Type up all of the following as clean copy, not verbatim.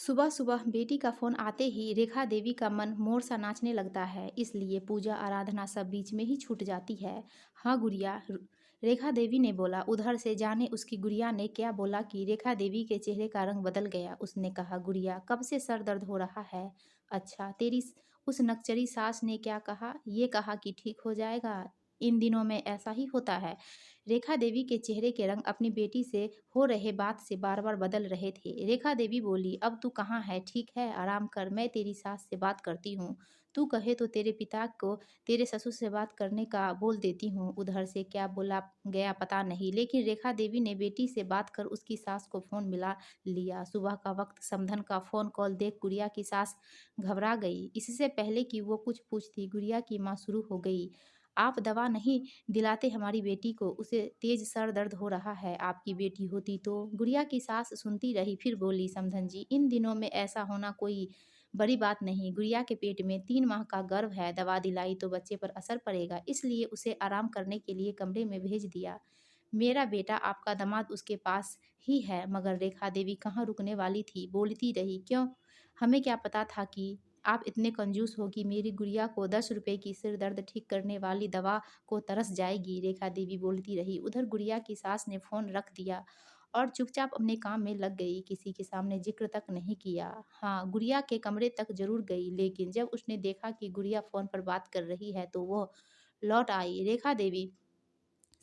सुबह सुबह बेटी का फोन आते ही रेखा देवी का मन मोर सा नाचने लगता है। इसलिए पूजा आराधना सब बीच में ही छूट जाती है। हाँ गुड़िया, रेखा देवी ने बोला। उधर से जाने उसकी गुड़िया ने क्या बोला कि रेखा देवी के चेहरे का रंग बदल गया। उसने कहा, गुड़िया कब से सर दर्द हो रहा है? अच्छा, तेरी उस नक्चरी सास ने क्या कहा? ये कहा कि ठीक हो जाएगा। इन दिनों में ऐसा ही होता है। रेखा देवी के चेहरे के रंग अपनी बेटी से हो रहे बात से बार बार बदल रहे थे। रेखा देवी बोली, अब तू कहाँ है? ठीक है, आराम कर, मैं तेरी सास से बात करती हूँ। तू कहे तो तेरे पिता को तेरे ससुर से बात करने का बोल देती हूँ। उधर से क्या बोला गया पता नहीं, लेकिन रेखा देवी ने बेटी से बात कर उसकी सास को फोन मिला लिया। सुबह का वक्त समधन का फोन कॉल देख गुड़िया की सास घबरा गई। इससे पहले कि वो कुछ पूछती, गुड़िया की माँ शुरू हो गई, आप दवा नहीं दिलाते हमारी बेटी को, उसे तेज सर दर्द हो रहा है। आपकी बेटी होती तो। गुड़िया की सास सुनती रही, फिर बोली, समधन जी, इन दिनों में ऐसा होना कोई बड़ी बात नहीं। गुड़िया के पेट में 3 माह का गर्भ है, दवा दिलाई तो बच्चे पर असर पड़ेगा, इसलिए उसे आराम करने के लिए कमरे में भेज दिया। मेरा बेटा आपका दामाद उसके पास ही है। मगर रेखा देवी कहाँ रुकने वाली थी, बोलती रही, क्यों? हमें क्या पता था कि आप इतने कंजूस हो कि मेरी गुड़िया को 10 रुपए की सिर दर्द ठीक करने वाली दवा को तरस जाएगी। रेखा देवी बोलती रही। उधर गुड़िया की सास ने फोन रख दिया और चुपचाप अपने काम में लग गई। किसी के सामने जिक्र तक नहीं किया। हाँ, गुड़िया के कमरे तक जरूर गई, लेकिन जब उसने देखा कि गुड़िया फोन पर बात कर रही है तो वो लौट आई। रेखा देवी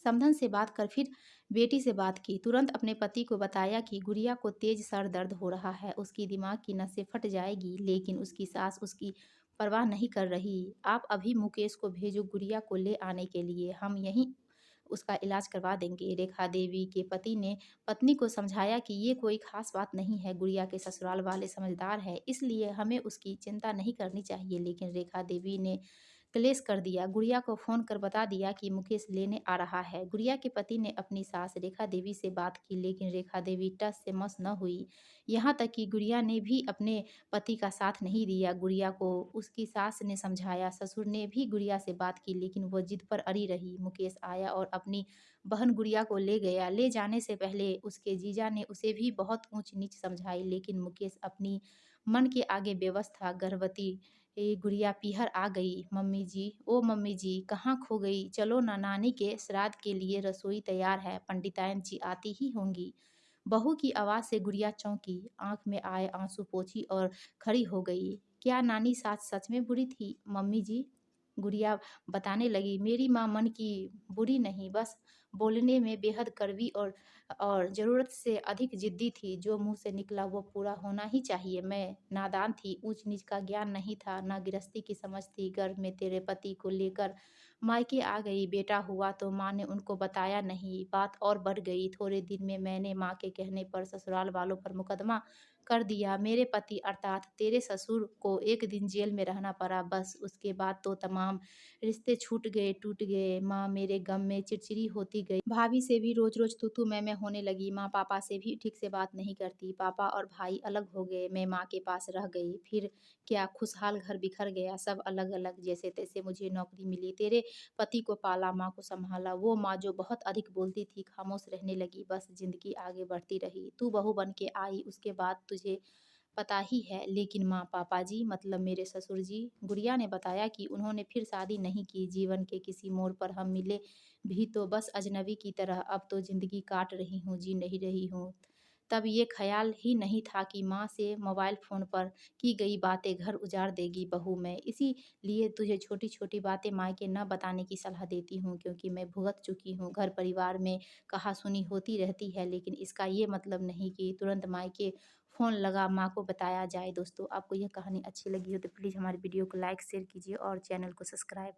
समधन से बात कर फिर बेटी से बात की। तुरंत अपने पति को बताया कि गुड़िया को तेज सर दर्द हो रहा है, उसकी दिमाग की नसें फट जाएगी। लेकिन उसकी सास उसकी परवाह नहीं कर रही। आप अभी मुकेश को भेजो गुड़िया को ले आने के लिए, हम यहीं उसका इलाज करवा देंगे। रेखा देवी के पति ने पत्नी को समझाया कि ये कोई खास बात नहीं है, गुड़िया के ससुराल वाले समझदार है, इसलिए हमें उसकी चिंता नहीं करनी चाहिए। लेकिन रेखा देवी ने क्लेश कर दिया। गुड़िया को फ़ोन कर बता दिया कि मुकेश लेने आ रहा है। गुड़िया के पति ने अपनी सास रेखा देवी से बात की, लेकिन रेखा देवी टस से मस न हुई। यहाँ तक कि गुड़िया ने भी अपने पति का साथ नहीं दिया। गुड़िया को उसकी सास ने समझाया, ससुर ने भी गुड़िया से बात की, लेकिन वो जिद पर अड़ी रही। मुकेश आया और अपनी बहन गुड़िया को ले गया। ले जाने से पहले उसके जीजा ने उसे भी बहुत ऊंच नीच समझाई, लेकिन मुकेश अपनी मन के आगे बेबस था। गर्भवती गुड़िया पीहर आ गई। मम्मी जी, ओ मम्मी जी, कहाँ खो गई? चलो ना, नानी के श्राद्ध के लिए रसोई तैयार है, पंडितायन जी आती ही होंगी। बहू की आवाज़ से गुड़िया चौंकी, आंख में आए आंसू पोंछी और खड़ी हो गई। क्या नानी सास सच में बुरी थी मम्मी जी? गुड़िया बताने लगी, मेरी माँ मन की बुरी नहीं, बस बोलने में बेहद कड़वी और ज़रूरत से अधिक ज़िद्दी थी। जो मुँह से निकला वो पूरा होना ही चाहिए। मैं नादान थी, ऊँच-नीच का ज्ञान नहीं था, ना गृहस्थी की समझ थी। गर्भ में तेरे पति को लेकर मायके आ गई। बेटा हुआ तो माँ ने उनको बताया नहीं। बात और बढ़ गई। थोड़े दिन में मैंने माँ के कहने पर ससुराल वालों पर मुकदमा कर दिया। मेरे पति अर्थात तेरे ससुर को 1 दिन जेल में रहना पड़ा। बस उसके बाद तो तमाम रिश्ते छूट गए, टूट गए। माँ मेरे गम में चिड़चिड़ी होती गई। भाभी से भी रोज-रोज तू-तू मैं होने लगी। माँ पापा से भी ठीक से बात नहीं करती। पापा और भाई अलग हो गए। मैं माँ के पास रह गई। फिर क्या खुशहाल घर बिखर गया। सब अलग-अलग, जैसे-तैसे मुझे नौकरी मिली। तेरे पति को पाला, माँ को संभाला। वो माँ जो बहुत अधिक बोलती थी, खामोश रहने लगी। बस ज़िंदगी आगे बढ़ती रही। तू बहू बन के आई, उसके बाद तुझे पता ही है। लेकिन माँ पापा जी, मतलब मेरे ससुर जी, गुड़िया ने बताया कि उन्होंने फिर शादी नहीं की। जीवन के किसी मोड़ पर हम मिले भी तो बस अजनबी की तरह। अब तो ज़िंदगी काट रही हूँ, जी नहीं रही हूँ। तब ये ख़्याल ही नहीं था कि माँ से मोबाइल फ़ोन पर की गई बातें घर उजाड़ देगी बहू मैं। इसीलिए तुझे छोटी-छोटी बातें मायके न बताने की सलाह देती हूँ, क्योंकि मैं भुगत चुकी हूँ। घर परिवार में कहा-सुनी होती रहती है, लेकिन इसका ये मतलब नहीं कि तुरंत मायके फ़ोन लगा माँ को बताया जाए। दोस्तों, आपको यह कहानी अच्छी लगी हो तो प्लीज़ हमारी वीडियो को लाइक, शेयर कीजिए और चैनल को सब्सक्राइब